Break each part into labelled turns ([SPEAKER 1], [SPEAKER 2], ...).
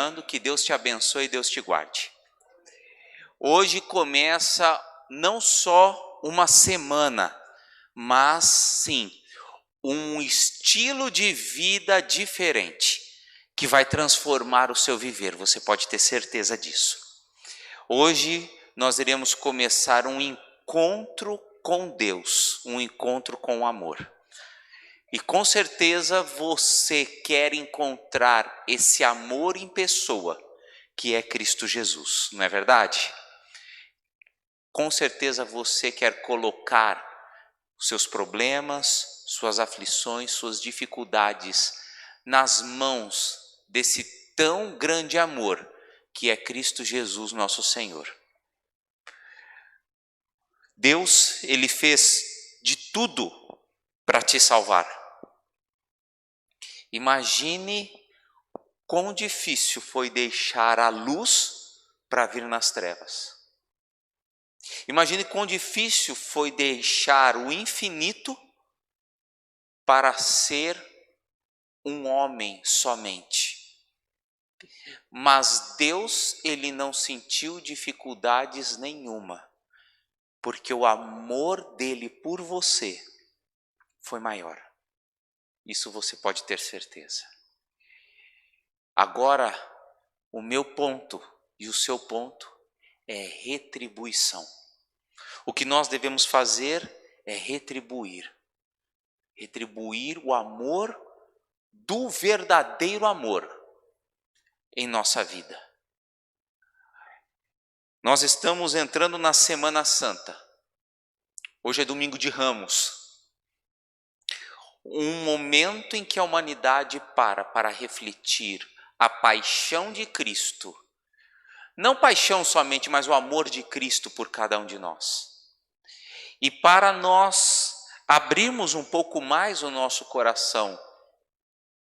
[SPEAKER 1] compartilhando. Que Deus te abençoe e Deus te guarde. Hoje começa não só uma semana, mas sim um estilo de vida diferente que vai transformar o seu viver. Você pode ter certeza disso. Hoje nós iremos começar um encontro com Deus, um encontro com o amor. E com certeza você quer encontrar esse amor em pessoa, que é Cristo Jesus, não é verdade? Com certeza você quer colocar os seus problemas, suas aflições, suas dificuldades nas mãos desse tão grande amor que é Cristo Jesus, nosso Senhor. Deus, Ele fez de tudo para te salvar. Imagine quão difícil foi deixar a luz para vir nas trevas. Imagine quão difícil foi deixar o infinito para ser um homem somente. Mas Deus, Ele não sentiu dificuldades nenhuma, porque o amor dele por você foi maior. Isso você pode ter certeza. Agora, o meu ponto e o seu ponto é retribuição. O que nós devemos fazer é retribuir. Retribuir o amor do verdadeiro amor em nossa vida. Nós estamos entrando na Semana Santa. Hoje é domingo de Ramos. Um momento em que a humanidade para refletir a paixão de Cristo. Não paixão somente, mas o amor de Cristo por cada um de nós. E para nós abrirmos um pouco mais o nosso coração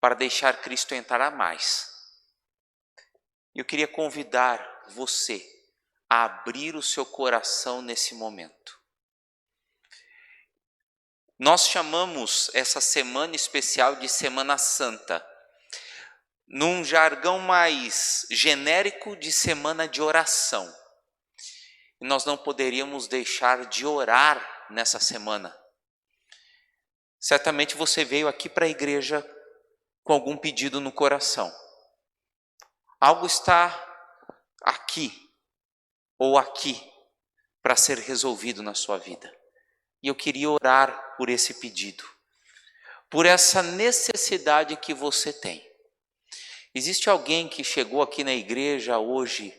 [SPEAKER 1] para deixar Cristo entrar mais. Eu queria convidar você a abrir o seu coração nesse momento. Nós chamamos essa semana especial de Semana Santa, num jargão mais genérico de semana de oração. E nós não poderíamos deixar de orar nessa semana. Certamente você veio aqui para a igreja com algum pedido no coração. Algo está aqui ou aqui para ser resolvido na sua vida. E eu queria orar por esse pedido, por essa necessidade que você tem. Existe alguém que chegou aqui na igreja hoje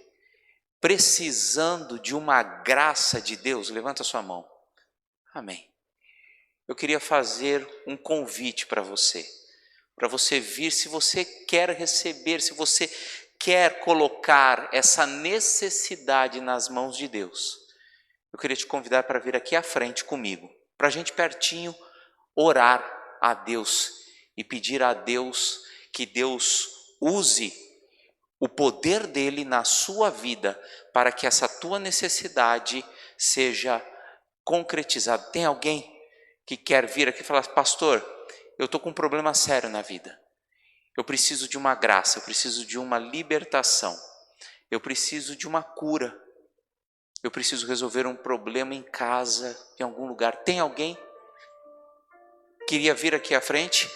[SPEAKER 1] precisando de uma graça de Deus? Levanta sua mão. Amém. Eu queria fazer um convite para você vir, se você quer receber, se você quer colocar essa necessidade nas mãos de Deus. Eu queria te convidar para vir aqui à frente comigo, para a gente pertinho orar a Deus e pedir a Deus que Deus use o poder dele na sua vida para que essa tua necessidade seja concretizada. Tem alguém que quer vir aqui e falar: pastor, eu estou com um problema sério na vida. Eu preciso de uma graça, eu preciso de uma libertação. Eu preciso de uma cura. Eu preciso resolver um problema em casa, em algum lugar. Tem alguém? Queria vir aqui à frente?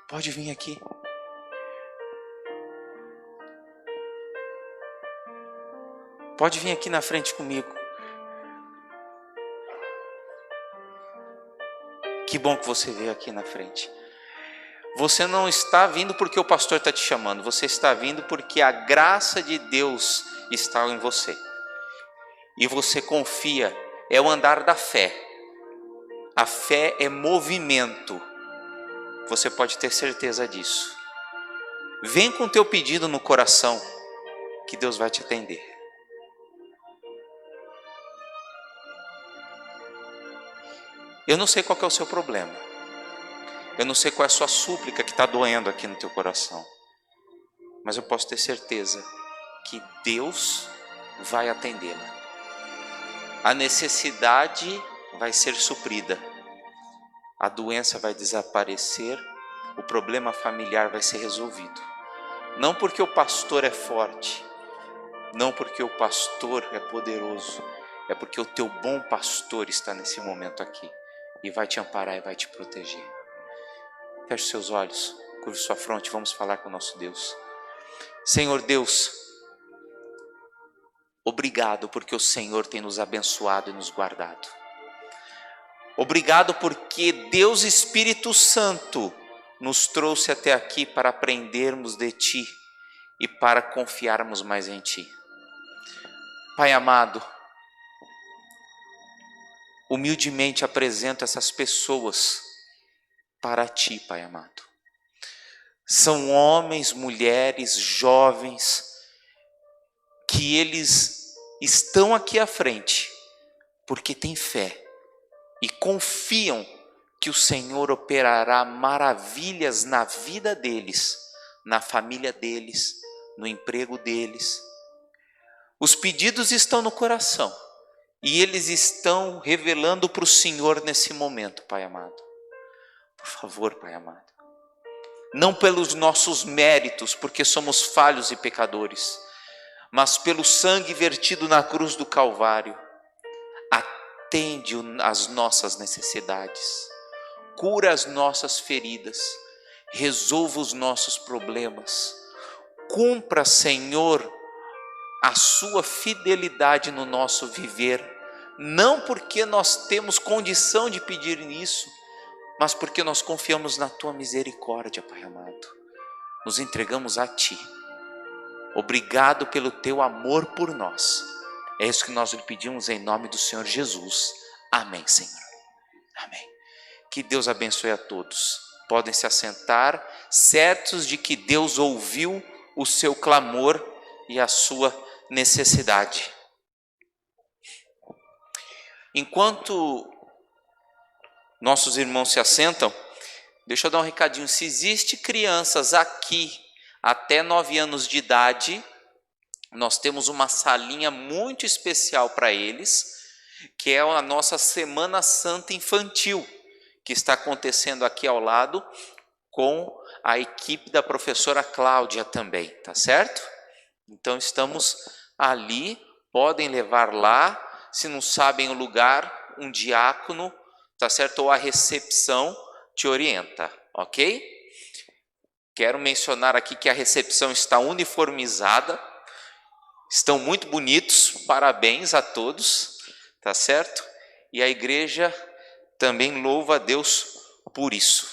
[SPEAKER 1] Pode vir aqui. Pode vir aqui na frente comigo. Que bom que você veio aqui na frente. Você não está vindo porque o pastor está te chamando. Você está vindo porque a graça de Deus está em você. E você confia, é o andar da fé. A fé é movimento. Você pode ter certeza disso. Vem com o teu pedido no coração, que Deus vai te atender. Eu não sei qual que é o seu problema. Eu não sei qual é a sua súplica que está doendo aqui no teu coração. Mas eu posso ter certeza que Deus vai atendê-la. A necessidade vai ser suprida. A doença vai desaparecer. O problema familiar vai ser resolvido. Não porque o pastor é forte, não porque o pastor é poderoso, é porque o teu bom pastor está nesse momento aqui e vai te amparar e vai te proteger. Feche seus olhos, curve sua fronte, vamos falar com o nosso Deus. Senhor Deus, obrigado porque o Senhor tem nos abençoado e nos guardado. Obrigado porque Deus Espírito Santo nos trouxe até aqui para aprendermos de Ti e para confiarmos mais em Ti. Pai amado, humildemente apresento essas pessoas para Ti, Pai amado. São homens, mulheres, jovens, que eles estão aqui à frente porque têm fé e confiam que o Senhor operará maravilhas na vida deles, na família deles, no emprego deles. Os pedidos estão no coração e eles estão revelando para o Senhor nesse momento, Pai amado. Por favor, Pai amado, não pelos nossos méritos, porque somos falhos e pecadores, mas pelo sangue vertido na cruz do Calvário, atende às nossas necessidades, cura as nossas feridas, resolva os nossos problemas, cumpra, Senhor, a sua fidelidade no nosso viver, não porque nós temos condição de pedir isso, mas porque nós confiamos na Tua misericórdia, Pai amado. Nos entregamos a Ti. Obrigado pelo Teu amor por nós. É isso que nós lhe pedimos em nome do Senhor Jesus. Amém, Senhor. Amém. Que Deus abençoe a todos. Podem se assentar, certos de que Deus ouviu o seu clamor e a sua necessidade. Enquanto nossos irmãos se assentam, deixa eu dar um recadinho. Se existe crianças aqui até 9 anos de idade, nós temos uma salinha muito especial para eles, que é a nossa Semana Santa Infantil, que está acontecendo aqui ao lado com a equipe da professora Cláudia também, tá certo? Então estamos ali, podem levar lá, se não sabem o lugar, um diácono, tá certo? Ou a recepção te orienta, ok? Quero mencionar aqui que a recepção está uniformizada, estão muito bonitos, parabéns a todos, tá certo? E a igreja também louva a Deus por isso,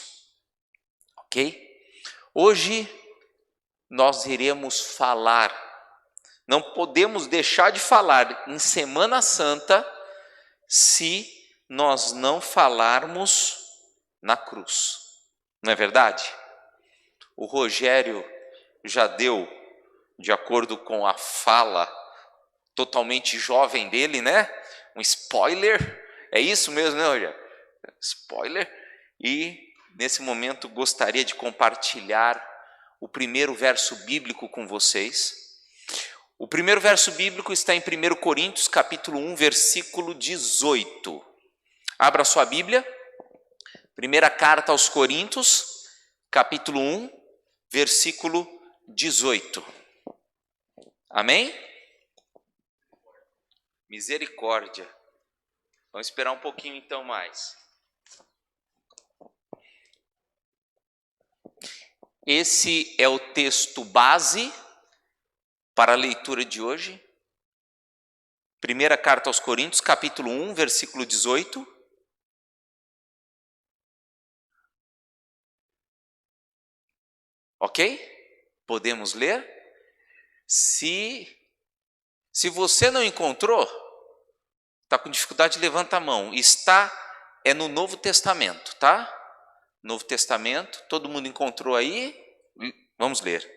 [SPEAKER 1] ok? Hoje nós iremos falar, não podemos deixar de falar em Semana Santa se nós não falarmos na cruz, não é verdade? O Rogério já deu, de acordo com a fala totalmente jovem dele, né? Um spoiler, é isso mesmo, né, Rogério? Spoiler. E nesse momento gostaria de compartilhar o primeiro verso bíblico com vocês. O primeiro verso bíblico está em 1 Coríntios, capítulo 1, versículo 18. Abra sua Bíblia. Primeira carta aos Coríntios, capítulo 1, versículo 18. Amém? Misericórdia. Vamos esperar um pouquinho então mais. Esse é o texto base para a leitura de hoje. Primeira carta aos Coríntios, capítulo 1, versículo 18. Ok? Podemos ler? Se você não encontrou, está com dificuldade, levanta a mão. É no Novo Testamento, tá? Novo Testamento, todo mundo encontrou aí? Vamos ler.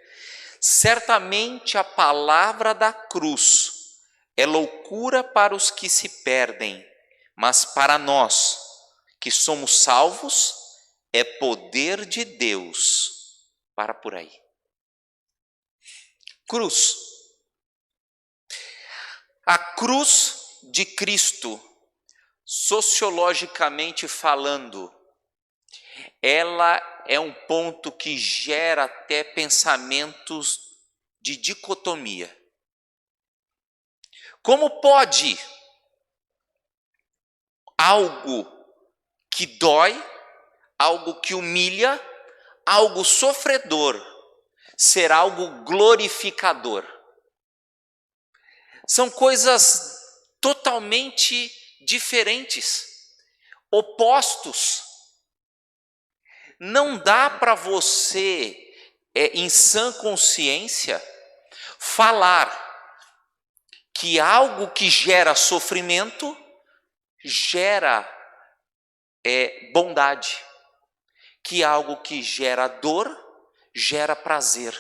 [SPEAKER 1] Certamente a palavra da cruz é loucura para os que se perdem, mas para nós, que somos salvos, é poder de Deus. Para por aí. Cruz. A cruz de Cristo, sociologicamente falando, ela é um ponto que gera até pensamentos de dicotomia. Como pode algo que dói, algo que humilha, algo sofredor, ser algo glorificador? São coisas totalmente diferentes, opostos. Não dá para você, em sã consciência, falar que algo que gera sofrimento gera bondade, que algo que gera dor gera prazer,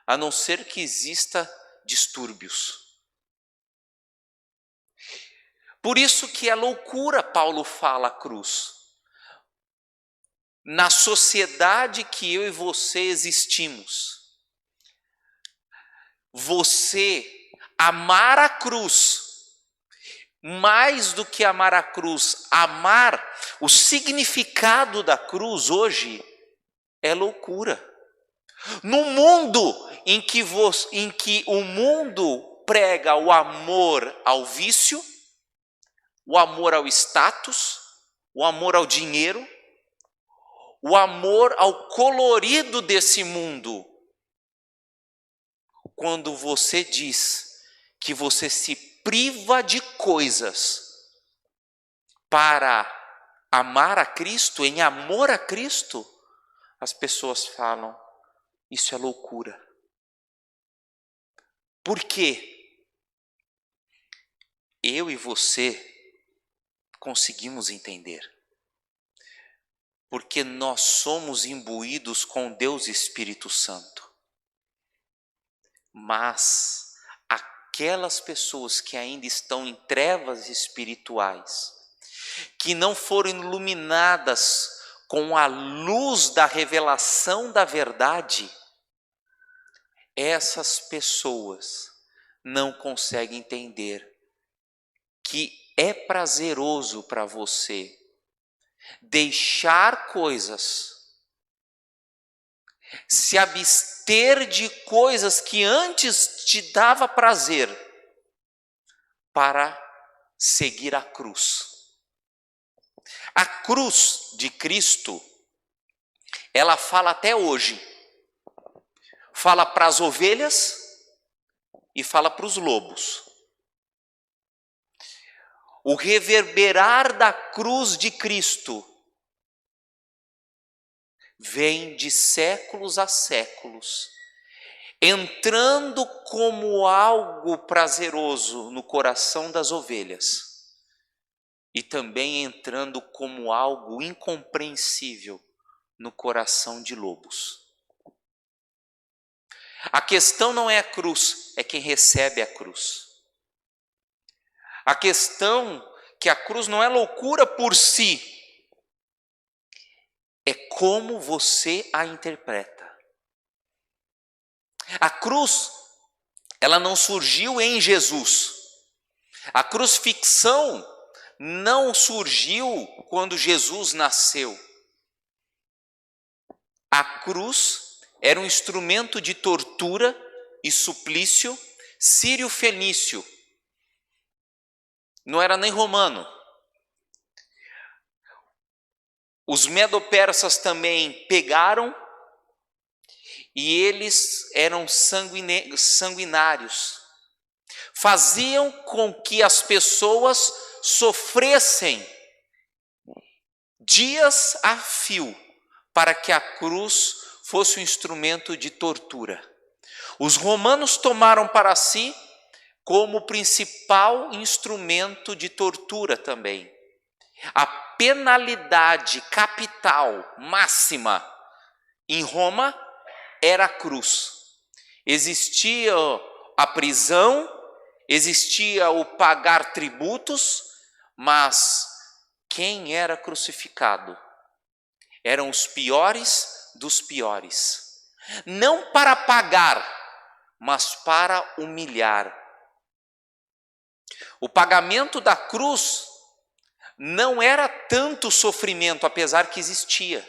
[SPEAKER 1] a não ser que exista distúrbios. Por isso que é loucura, Paulo fala, a cruz. Na sociedade que eu e você existimos, você amar a cruz, mais do que amar a cruz, amar o significado da cruz hoje é loucura. No mundo em que o mundo prega o amor ao vício, o amor ao status, o amor ao dinheiro, o amor ao colorido desse mundo, quando você diz que você se priva de coisas para amar a Cristo, em amor a Cristo, as pessoas falam, isso é loucura. Por quê? Eu e você conseguimos entender. Porque nós somos imbuídos com Deus Espírito Santo. Mas aquelas pessoas que ainda estão em trevas espirituais, que não foram iluminadas com a luz da revelação da verdade, essas pessoas não conseguem entender que é prazeroso para você deixar coisas, se abster de coisas que antes te dava prazer, para seguir a cruz. A cruz de Cristo, ela fala até hoje. Fala para as ovelhas e fala para os lobos. O reverberar da cruz de Cristo vem de séculos a séculos, entrando como algo prazeroso no coração das ovelhas e também entrando como algo incompreensível no coração de lobos. A questão não é a cruz, é quem recebe a cruz. A questão que a cruz não é loucura por si, é como você a interpreta. A cruz, ela não surgiu em Jesus. A crucifixão não surgiu quando Jesus nasceu. A cruz era um instrumento de tortura e suplício sírio-fenício. Não era nem romano. Os medo-persas também pegaram e eles eram sanguinários. Faziam com que as pessoas sofressem dias a fio para que a cruz fosse um instrumento de tortura. Os romanos tomaram para si como principal instrumento de tortura também. A penalidade capital máxima em Roma era a cruz. Existia a prisão, existia o pagar tributos, mas quem era crucificado eram os piores dos piores. Não para pagar, mas para humilhar. O pagamento da cruz não era tanto sofrimento, apesar que existia,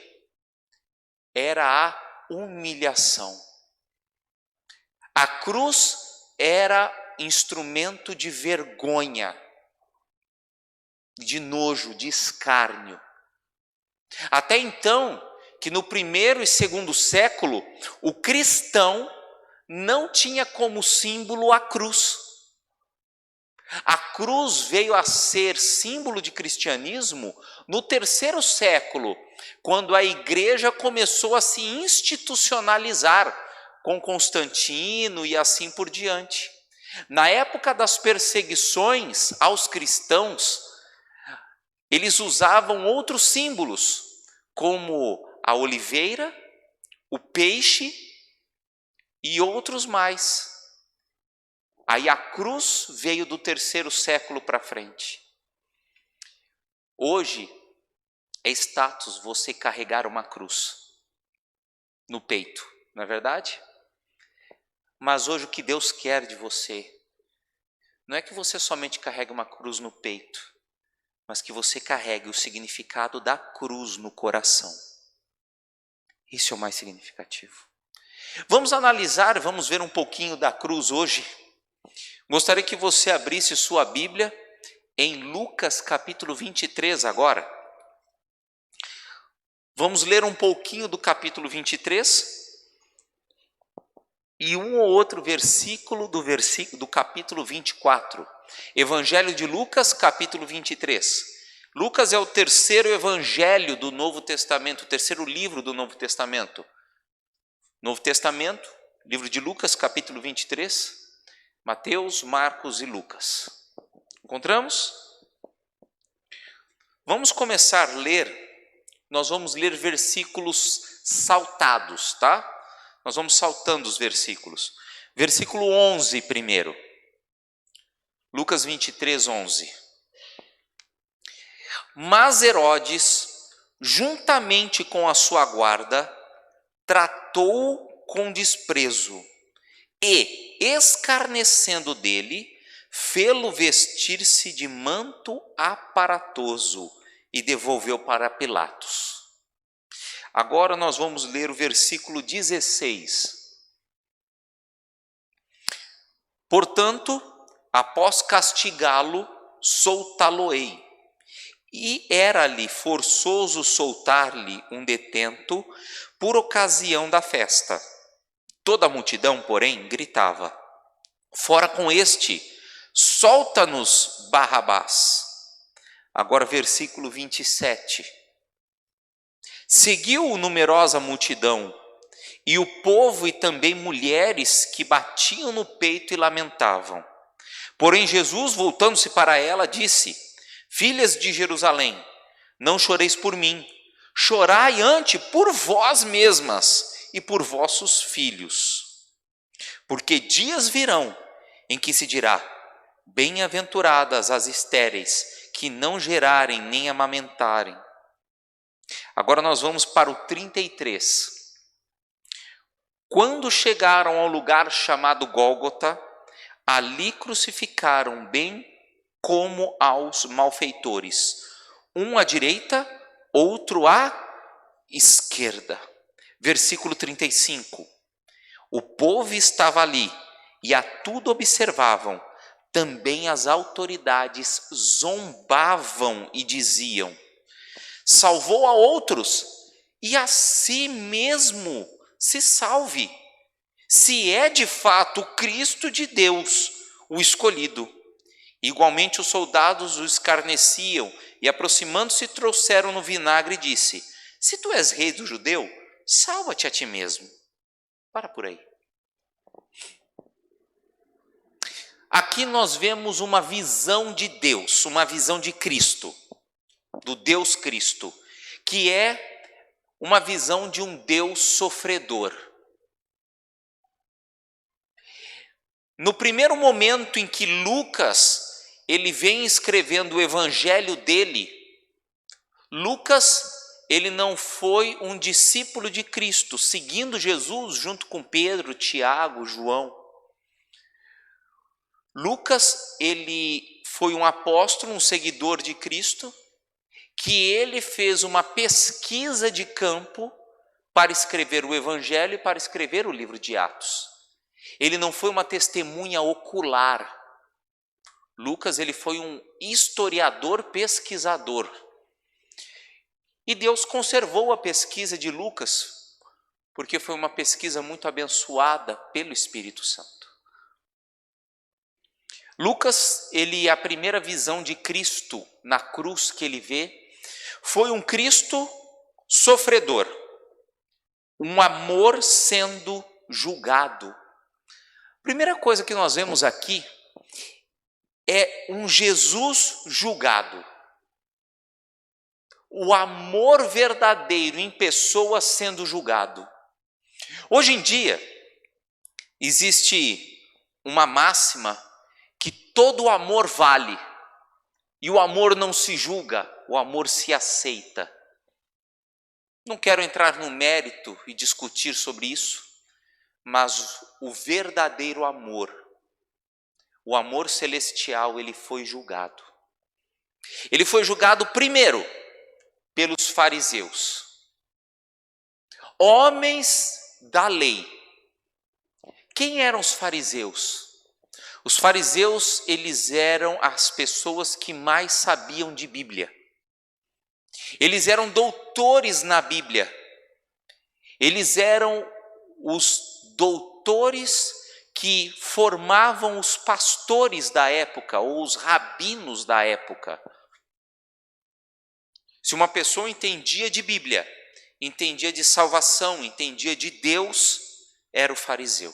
[SPEAKER 1] era a humilhação. A cruz era instrumento de vergonha, de nojo, de escárnio. Até então, que no primeiro e segundo século, o cristão não tinha como símbolo a cruz. A cruz veio a ser símbolo de cristianismo no terceiro século, quando a igreja começou a se institucionalizar com Constantino e assim por diante. Na época das perseguições aos cristãos, eles usavam outros símbolos, como a oliveira, o peixe e outros mais. Aí a cruz veio do terceiro século para frente. Hoje é status você carregar uma cruz no peito, não é verdade? Mas hoje o que Deus quer de você não é que você somente carregue uma cruz no peito, mas que você carregue o significado da cruz no coração. Isso é o mais significativo. Vamos analisar, vamos ver um pouquinho da cruz hoje. Gostaria que você abrisse sua Bíblia em Lucas capítulo 23 agora. Vamos ler um pouquinho do capítulo 23 e um ou outro versículo do capítulo 24. Evangelho de Lucas, capítulo 23. Lucas é o terceiro evangelho do Novo Testamento, o terceiro livro do Novo Testamento. Novo Testamento, livro de Lucas, capítulo 23, Mateus, Marcos e Lucas. Encontramos? Vamos começar a ler, nós vamos ler versículos saltados, tá? Nós vamos saltando os versículos. Versículo 11 primeiro. Lucas 23, 11. Mas Herodes, juntamente com a sua guarda, tratou com desprezo e, escarnecendo dele, fê-lo vestir-se de manto aparatoso e devolveu para Pilatos. Agora nós vamos ler o versículo 16. Portanto, após castigá-lo, soltá-lo-ei. E era-lhe forçoso soltar-lhe um detento por ocasião da festa. Toda a multidão, porém, gritava: fora com este, solta-nos Barrabás. Agora versículo 27. Seguiu numerosa multidão, e o povo e também mulheres que batiam no peito e lamentavam. Porém Jesus, voltando-se para ela, disse: filhas de Jerusalém, não choreis por mim, chorai ante por vós mesmas e por vossos filhos. Porque dias virão em que se dirá: bem-aventuradas as estéreis, que não gerarem nem amamentarem. Agora nós vamos para o 33. Quando chegaram ao lugar chamado Gólgota, ali crucificaram bem como aos malfeitores, um à direita, outro à esquerda. Versículo 35. O povo estava ali e a tudo observavam. Também as autoridades zombavam e diziam: salvou a outros e a si mesmo se salve, se é de fato o Cristo de Deus, o escolhido. Igualmente os soldados o escarneciam e, aproximando-se, trouxeram no vinagre e disse: se tu és rei do judeu, salva-te a ti mesmo. Para por aí. Aqui nós vemos uma visão de Deus, uma visão de Cristo, do Deus Cristo, que é uma visão de um Deus sofredor. No primeiro momento em que Lucas ele vem escrevendo o evangelho dele, Lucas ele não foi um discípulo de Cristo, seguindo Jesus junto com Pedro, Tiago, João. Lucas ele foi um apóstolo, um seguidor de Cristo, que ele fez uma pesquisa de campo para escrever o Evangelho e para escrever o livro de Atos. Ele não foi uma testemunha ocular. Lucas, ele foi um historiador pesquisador. E Deus conservou a pesquisa de Lucas, porque foi uma pesquisa muito abençoada pelo Espírito Santo. Lucas, a primeira visão de Cristo na cruz que ele vê, foi um Cristo sofredor, um amor sendo julgado. Primeira coisa que nós vemos aqui é um Jesus julgado. O amor verdadeiro em pessoa sendo julgado. Hoje em dia, existe uma máxima que todo amor vale, e o amor não se julga, o amor se aceita. Não quero entrar no mérito e discutir sobre isso, mas o verdadeiro amor, o amor celestial, ele foi julgado. Ele foi julgado primeiro pelos fariseus, homens da lei. Quem eram os fariseus? Os fariseus, eles eram as pessoas que mais sabiam de Bíblia. Eles eram doutores na Bíblia. Eles eram os doutores que formavam os pastores da época, ou os rabinos da época. Se uma pessoa entendia de Bíblia, entendia de salvação, entendia de Deus, era o fariseu.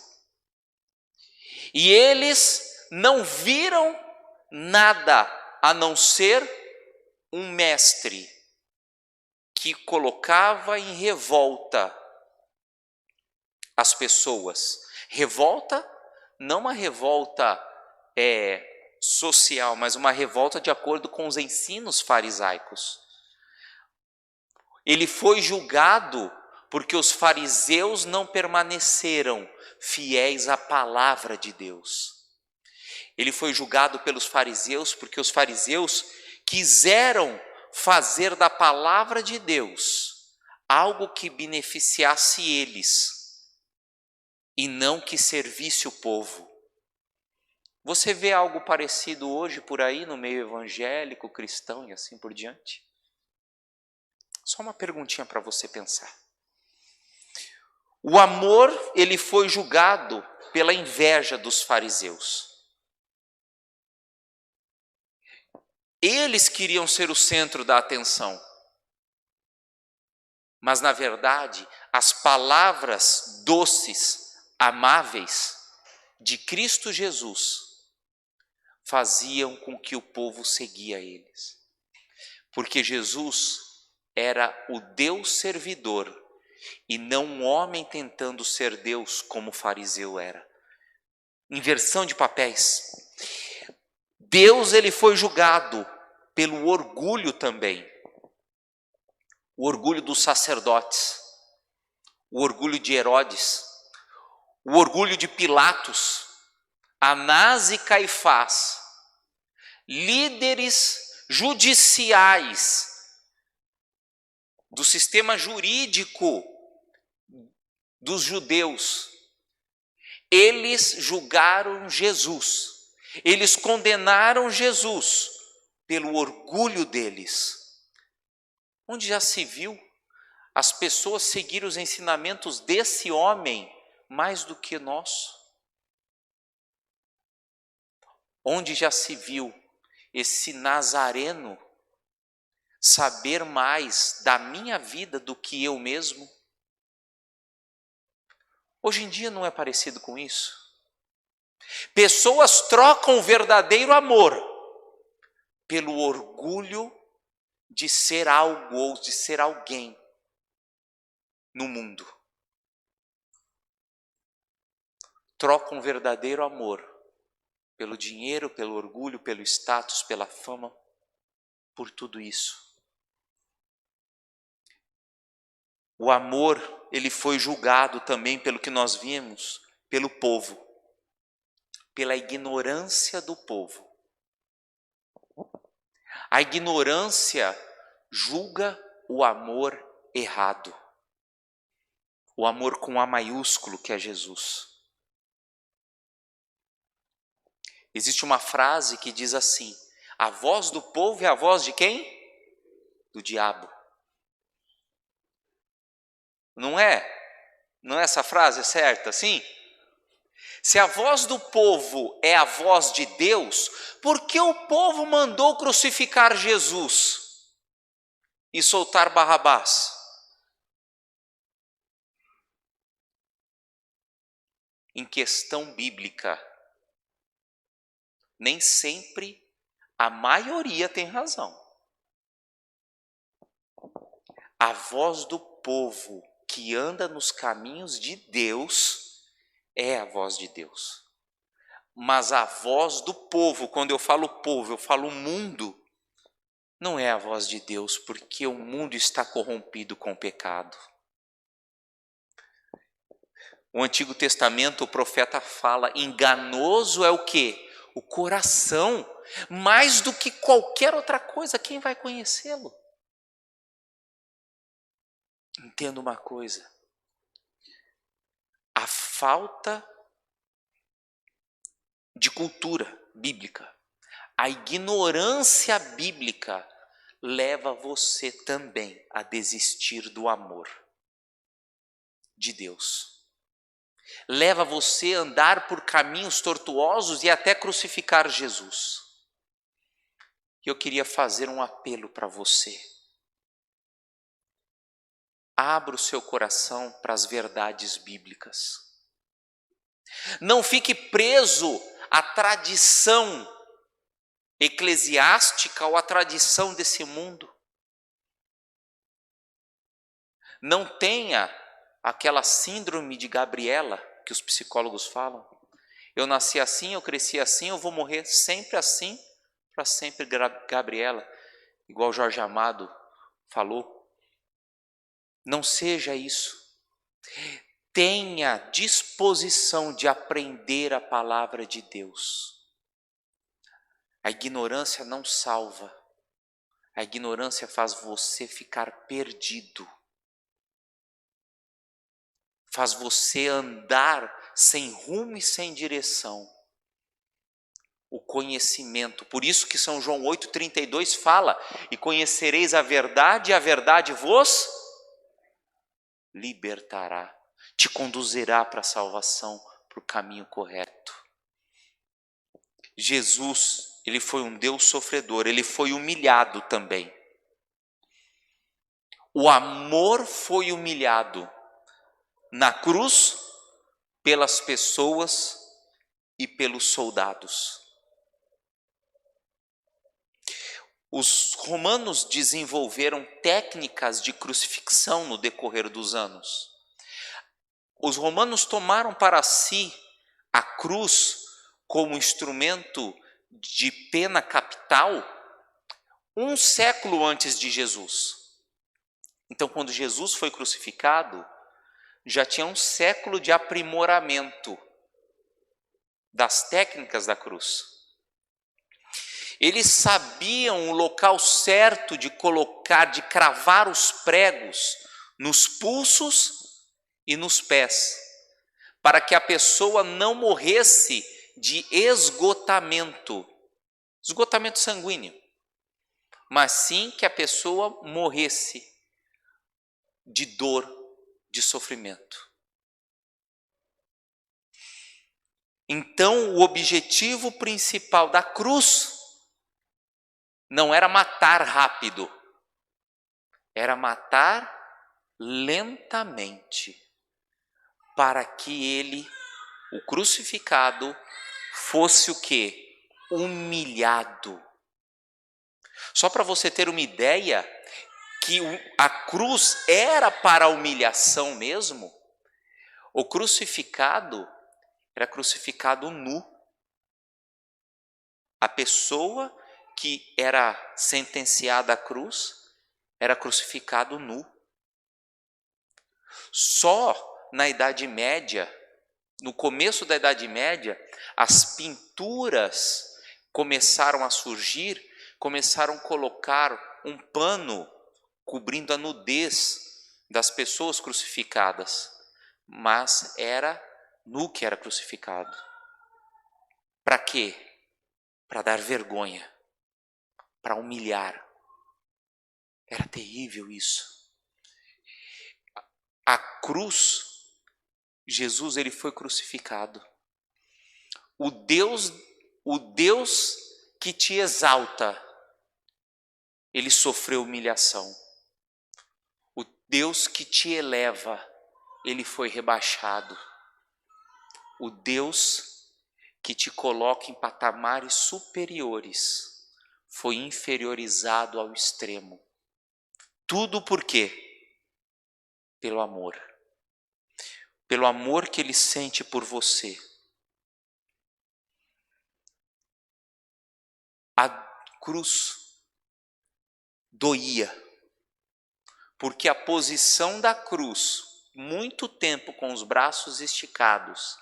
[SPEAKER 1] E eles não viram nada a não ser um mestre que colocava em revolta as pessoas. Revolta, não uma revolta social, mas uma revolta de acordo com os ensinos farisaicos. Ele foi julgado porque os fariseus não permaneceram fiéis à palavra de Deus. Ele foi julgado pelos fariseus porque os fariseus quiseram fazer da palavra de Deus algo que beneficiasse eles e não que servisse o povo. Você vê algo parecido hoje por aí no meio evangélico, cristão e assim por diante? Só uma perguntinha para você pensar. O amor, ele foi julgado pela inveja dos fariseus. Eles queriam ser o centro da atenção. Mas, na verdade, as palavras doces, amáveis de Cristo Jesus faziam com que o povo seguia eles. Porque Jesus era o Deus servidor e não um homem tentando ser Deus como o fariseu era. Inversão de papéis. Deus, ele foi julgado pelo orgulho também. O orgulho dos sacerdotes, o orgulho de Herodes, o orgulho de Pilatos, Anás e Caifás, líderes judiciais do sistema jurídico dos judeus. Eles julgaram Jesus, eles condenaram Jesus pelo orgulho deles. Onde já se viu as pessoas seguir os ensinamentos desse homem mais do que nosso? Onde já se viu esse nazareno saber mais da minha vida do que eu mesmo? Hoje em dia não é parecido com isso? Pessoas trocam o verdadeiro amor pelo orgulho de ser algo ou de ser alguém no mundo. Trocam o verdadeiro amor pelo dinheiro, pelo orgulho, pelo status, pela fama, por tudo isso. O amor, ele foi julgado também pelo que nós vimos, pelo povo, pela ignorância do povo. A ignorância julga o amor errado. O amor com A maiúsculo, que é Jesus. Existe uma frase que diz assim: a voz do povo é a voz de quem? Do diabo. Não é? Não é essa frase certa, sim? Se a voz do povo é a voz de Deus, por que o povo mandou crucificar Jesus e soltar Barrabás? Em questão bíblica, nem sempre a maioria tem razão. A voz do povo que anda nos caminhos de Deus é a voz de Deus. Mas a voz do povo, quando eu falo povo, eu falo mundo, não é a voz de Deus, porque o mundo está corrompido com o pecado. O Antigo Testamento, o profeta fala, enganoso é o quê? O coração. Mais do que qualquer outra coisa, quem vai conhecê-lo? Entenda uma coisa. A falta de cultura bíblica, a ignorância bíblica leva você também a desistir do amor de Deus. Leva você a andar por caminhos tortuosos e até crucificar Jesus. E eu queria fazer um apelo para você. Abra o seu coração para as verdades bíblicas. Não fique preso à tradição eclesiástica ou à tradição desse mundo. Não tenha aquela síndrome de Gabriela que os psicólogos falam. Eu nasci assim, eu cresci assim, eu vou morrer sempre assim, para sempre Gabriela, igual Jorge Amado falou. Não seja isso. Tenha disposição de aprender a palavra de Deus. A ignorância não salva. A ignorância faz você ficar perdido. Faz você andar sem rumo e sem direção. O conhecimento, por isso que São João 8,32 fala: e conhecereis a verdade vos libertará, te conduzirá para a salvação, para o caminho correto. Jesus, ele foi um Deus sofredor, ele foi humilhado também. O amor foi humilhado na cruz pelas pessoas e pelos soldados. Os romanos desenvolveram técnicas de crucifixão no decorrer dos anos. Os romanos tomaram para si a cruz como instrumento de pena capital 1 século antes de Jesus. Então, quando Jesus foi crucificado, já tinha 1 século de aprimoramento das técnicas da cruz. Eles sabiam o local certo de colocar, de cravar os pregos nos pulsos e nos pés, para que a pessoa não morresse de esgotamento sanguíneo, mas sim que a pessoa morresse de dor, de sofrimento. Então, o objetivo principal da cruz não era matar rápido, era matar lentamente, para que ele, o crucificado, fosse o quê? Humilhado. Só para você ter uma ideia, que a cruz era para a humilhação mesmo, o crucificado era crucificado nu. A pessoa que era sentenciada à cruz era crucificado nu. Só na Idade Média, no começo da Idade Média, as pinturas começaram a surgir, começaram a colocar um pano cobrindo a nudez das pessoas crucificadas, mas era nu que era crucificado. Para quê? Para dar vergonha, para humilhar. Era terrível isso. A cruz, Jesus, ele foi crucificado. O Deus que te exalta, ele sofreu humilhação. O Deus que te eleva, ele foi rebaixado. O Deus que te coloca em patamares superiores, foi inferiorizado ao extremo. Tudo por quê? Pelo amor. Pelo amor que ele sente por você. A cruz doía, porque a posição da cruz, muito tempo com os braços esticados,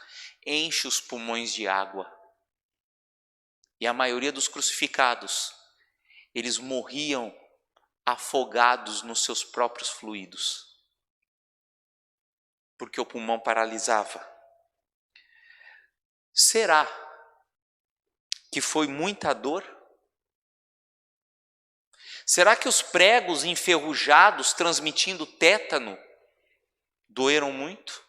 [SPEAKER 1] enche os pulmões de água. E a maioria dos crucificados, eles morriam afogados nos seus próprios fluidos, porque o pulmão paralisava. Será que foi muita dor? Será que os pregos enferrujados transmitindo tétano doeram muito?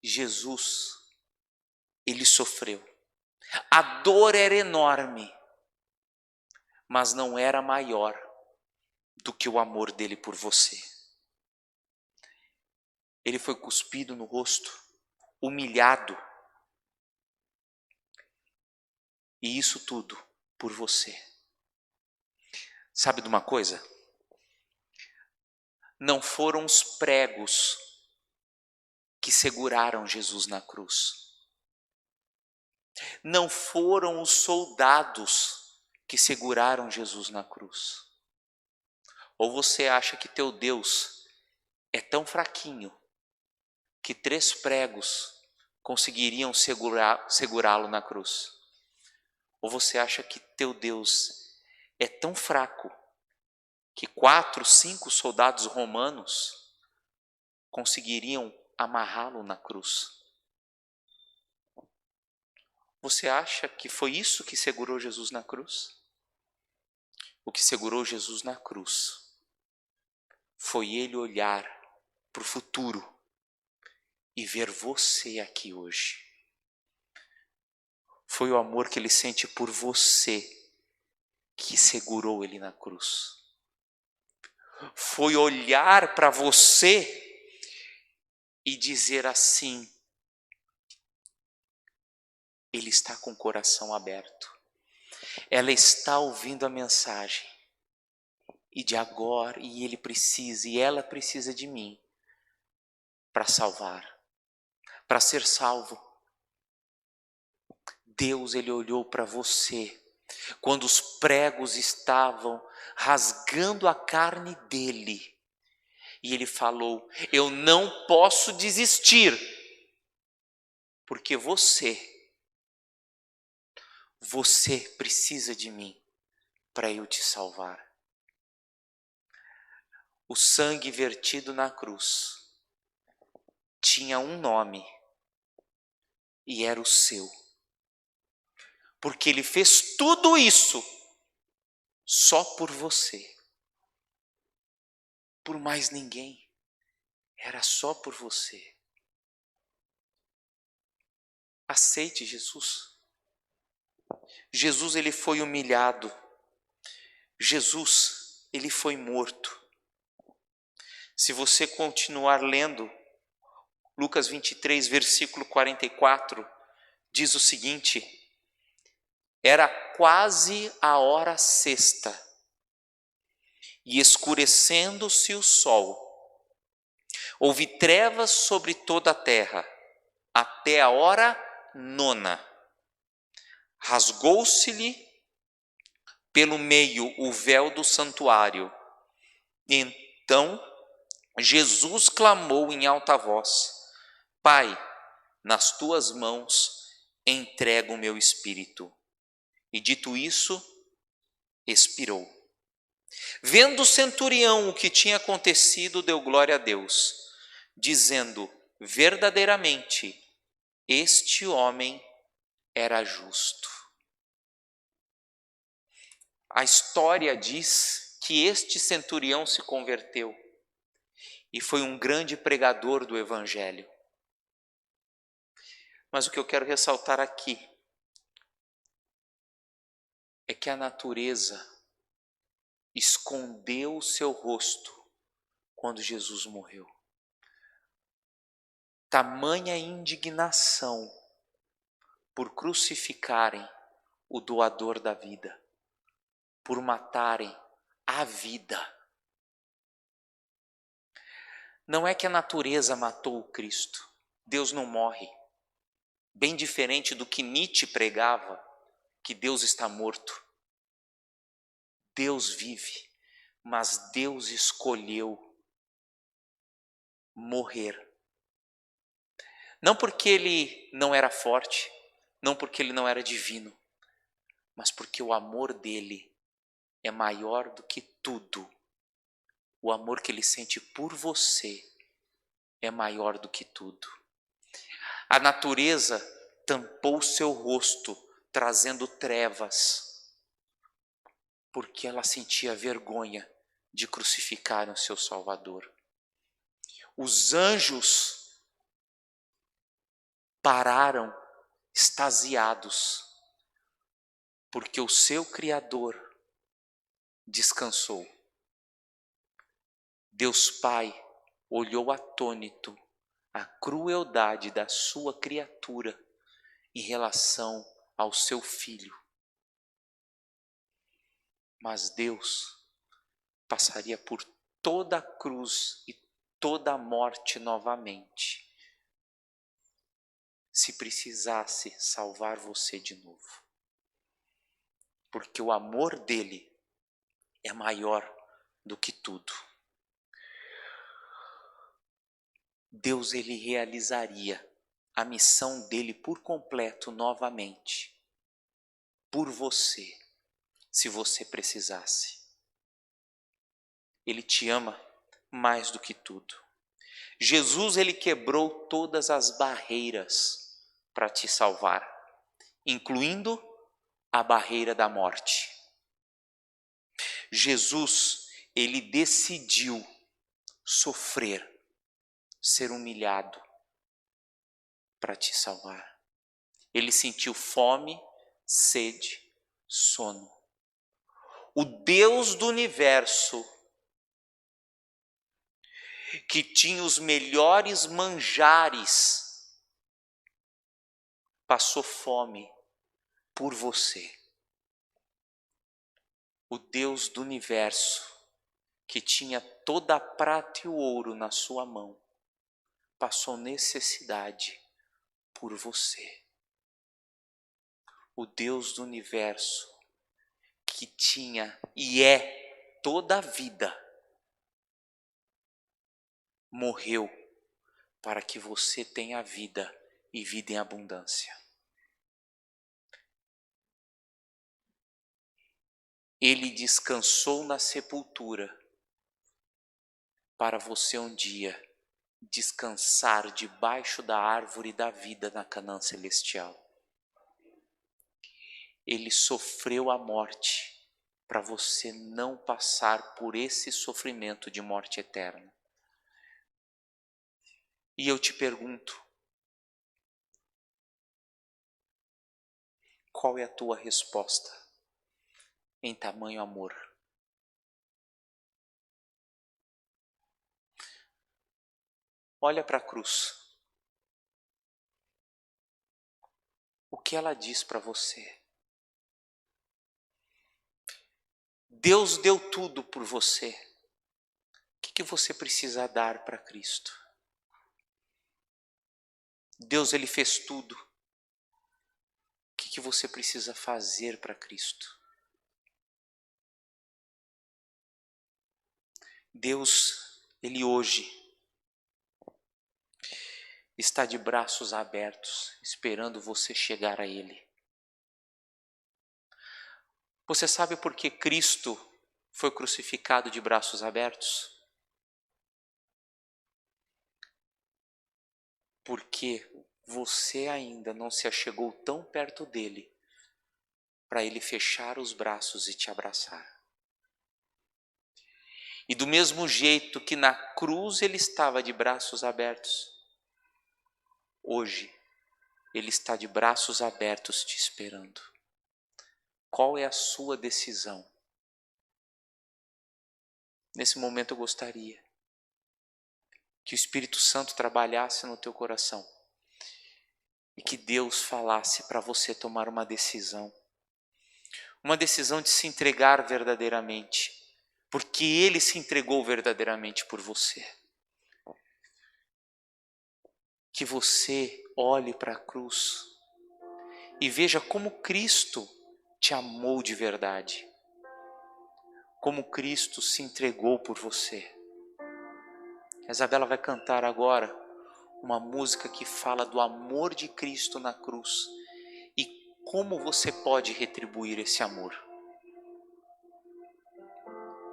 [SPEAKER 1] Jesus, ele sofreu. A dor era enorme, mas não era maior do que o amor dele por você. Ele foi cuspido no rosto, humilhado. E isso tudo por você. Sabe de uma coisa? Não foram os pregos que seguraram Jesus na cruz. Não foram os soldados que seguraram Jesus na cruz. Ou você acha que teu Deus é tão fraquinho que 3 pregos conseguiriam segurá-lo na cruz? Ou você acha que teu Deus é tão fraco que 4, 5 soldados romanos conseguiriam amarrá-lo na cruz? Você acha que foi isso que segurou Jesus na cruz? O que segurou Jesus na cruz foi ele olhar para o futuro e ver você aqui hoje. Foi o amor que ele sente por você que segurou ele na cruz. Foi olhar para você e dizer assim: ele está com o coração aberto. Ela está ouvindo a mensagem. E de agora, e ele precisa, e ela precisa de mim para salvar, para ser salvo. Deus, ele olhou para você quando os pregos estavam rasgando a carne dele. E ele falou: eu não posso desistir, porque você precisa de mim para eu te salvar. O sangue vertido na cruz tinha um nome, e era o seu. Porque ele fez tudo isso só por você. Por mais ninguém. Era só por você. Aceite Jesus. Jesus, ele foi humilhado. Jesus, ele foi morto. Se você continuar lendo, Lucas 23, versículo 44, diz o seguinte: era quase a hora sexta, e escurecendo-se o sol, houve trevas sobre toda a terra, até a hora 9. Rasgou-se-lhe pelo meio o véu do santuário. Então Jesus clamou em alta voz: Pai, nas tuas mãos entrego o meu espírito. E dito isso, expirou. Vendo o centurião o que tinha acontecido, deu glória a Deus, dizendo: verdadeiramente, este homem era justo. A história diz que este centurião se converteu e foi um grande pregador do evangelho. Mas o que eu quero ressaltar aqui é que a natureza escondeu o seu rosto quando Jesus morreu. Tamanha indignação por crucificarem o doador da vida, por matarem a vida. Não é que a natureza matou o Cristo. Deus não morre. Bem diferente do que Nietzsche pregava, que Deus está morto. Deus vive, mas Deus escolheu morrer. Não porque ele não era forte, não porque ele não era divino, mas porque o amor dele é maior do que tudo. O amor que ele sente por você é maior do que tudo. A natureza tampou seu rosto, trazendo trevas, porque ela sentia vergonha de crucificar o seu Salvador. Os anjos pararam extasiados, porque o seu Criador descansou. Deus Pai olhou atônito a crueldade da sua criatura em relação ao seu filho. Mas Deus passaria por toda a cruz e toda a morte novamente, se precisasse salvar você de novo. Porque o amor dele é maior do que tudo. Deus, ele realizaria a missão dele por completo novamente, por você, se você precisasse. Ele te ama mais do que tudo. Jesus, ele quebrou todas as barreiras para te salvar, incluindo a barreira da morte. Jesus, ele decidiu sofrer, ser humilhado para te salvar. Ele sentiu fome, sede, sono. O Deus do universo, que tinha os melhores manjares, passou fome por você. O Deus do universo, que tinha toda a prata e o ouro na sua mão, passou necessidade por você. O Deus do universo, que tinha e é toda a vida, morreu para que você tenha vida e vida em abundância. Ele descansou na sepultura para você um dia descansar debaixo da árvore da vida na Canaã celestial. Ele sofreu a morte para você não passar por esse sofrimento de morte eterna. E eu te pergunto, qual é a tua resposta em tamanho amor? Olha para a cruz. O que ela diz para você? Deus deu tudo por você. O que você precisa dar para Cristo? Deus, ele fez tudo. O que você precisa fazer para Cristo? Deus, ele hoje está de braços abertos, esperando você chegar a ele. Você sabe por que Cristo foi crucificado de braços abertos? Porque você ainda não se achegou tão perto dele para ele fechar os braços e te abraçar. E do mesmo jeito que na cruz ele estava de braços abertos, hoje ele está de braços abertos te esperando. Qual é a sua decisão? Nesse momento eu gostaria que o Espírito Santo trabalhasse no teu coração e que Deus falasse para você tomar uma decisão de se entregar verdadeiramente, porque Ele se entregou verdadeiramente por você. Que você olhe para a cruz e veja como Cristo te amou de verdade, como Cristo se entregou por você. A Isabela vai cantar agora uma música que fala do amor de Cristo na cruz e como você pode retribuir esse amor.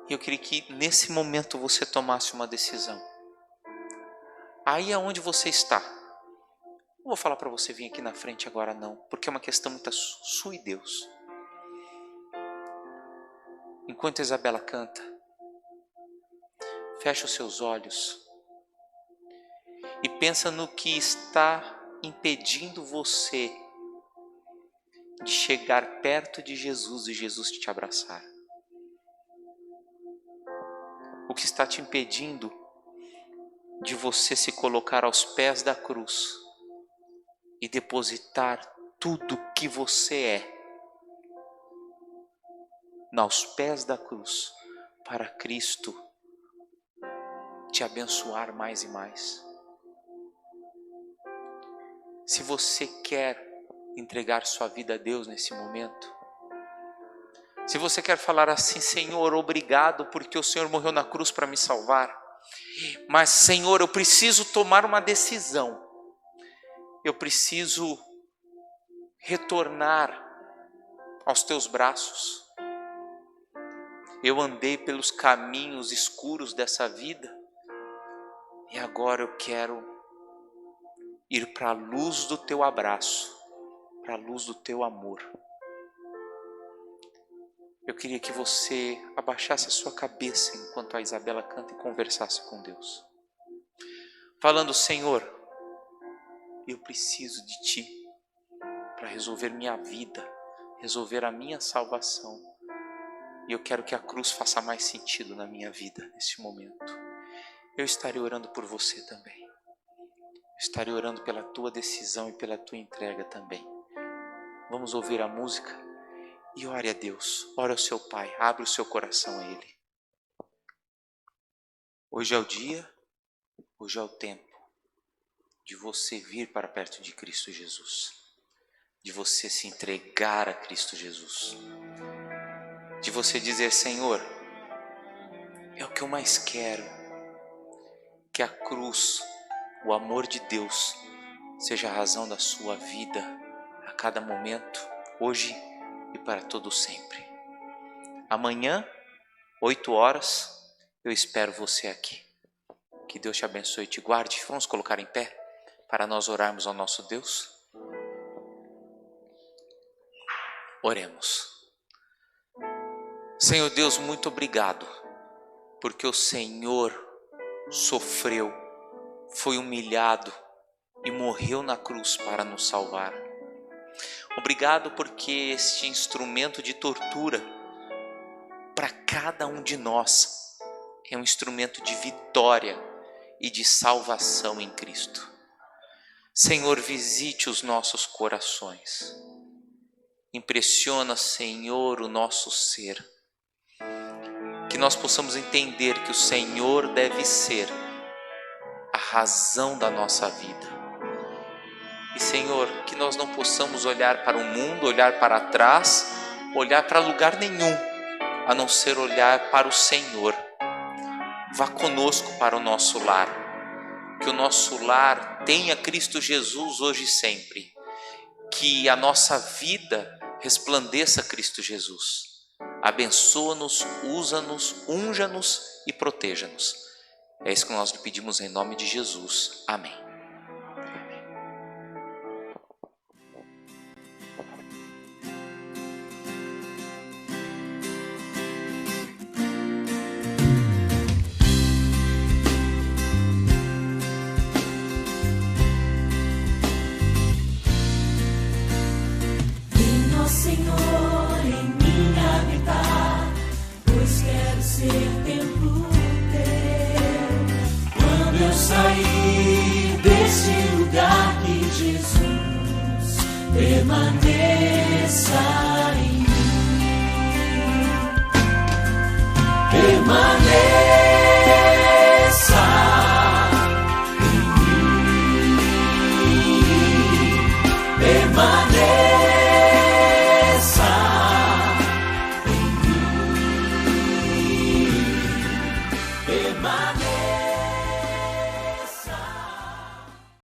[SPEAKER 1] Eu queria que nesse momento você tomasse uma decisão. Aí aonde você está, não vou falar para você vir aqui na frente agora não, porque é uma questão muito sua e Deus. Enquanto a Isabela canta, fecha os seus olhos e pensa no que está impedindo você de chegar perto de Jesus e Jesus te abraçar. O que está te impedindo de você se colocar aos pés da cruz e depositar tudo que você é aos pés da cruz para Cristo te abençoar mais e mais. Se você quer entregar sua vida a Deus nesse momento, se você quer falar assim: Senhor, obrigado porque o Senhor morreu na cruz para me salvar, mas Senhor, eu preciso tomar uma decisão, eu preciso retornar aos teus braços. Eu andei pelos caminhos escuros dessa vida e agora eu quero ir para a luz do teu abraço, para a luz do teu amor. Eu queria que você abaixasse a sua cabeça enquanto a Isabela canta e conversasse com Deus, falando: Senhor, eu preciso de Ti para resolver minha vida, resolver a minha salvação. E eu quero que a cruz faça mais sentido na minha vida nesse momento. Eu estarei orando por você também. Estarei orando pela tua decisão e pela tua entrega também. Vamos ouvir a música e ore a Deus. Ore ao seu Pai, abre o seu coração a Ele. Hoje é o dia, hoje é o tempo de você vir para perto de Cristo Jesus, de você se entregar a Cristo Jesus, de você dizer: Senhor, é o que eu mais quero, que a cruz, o amor de Deus, seja a razão da sua vida a cada momento, hoje e para todo sempre. Amanhã, 8 horas, eu espero você aqui. Que Deus te abençoe e te guarde. Vamos colocar em pé para nós orarmos ao nosso Deus. Oremos. Senhor Deus, muito obrigado, porque o Senhor sofreu, foi humilhado e morreu na cruz para nos salvar. Obrigado porque este instrumento de tortura para cada um de nós é um instrumento de vitória e de salvação em Cristo. Senhor, visite os nossos corações. Impressiona, Senhor, o nosso ser. Que nós possamos entender que o Senhor deve ser a razão da nossa vida. E, Senhor, que nós não possamos olhar para o mundo, olhar para trás, olhar para lugar nenhum, a não ser olhar para o Senhor. Vá conosco para o nosso lar. Que o nosso lar tenha Cristo Jesus hoje e sempre. Que a nossa vida resplandeça Cristo Jesus. abençoa-nos, usa-nos, unja-nos e proteja-nos. É isso que nós lhe pedimos em nome de Jesus. Amém.
[SPEAKER 2] Senhor, em mim habitar, pois quero ser templo teu. Quando eu sair deste lugar, que Jesus permaneça em mim. Permaneça em mim. Permaneça. Permaneça.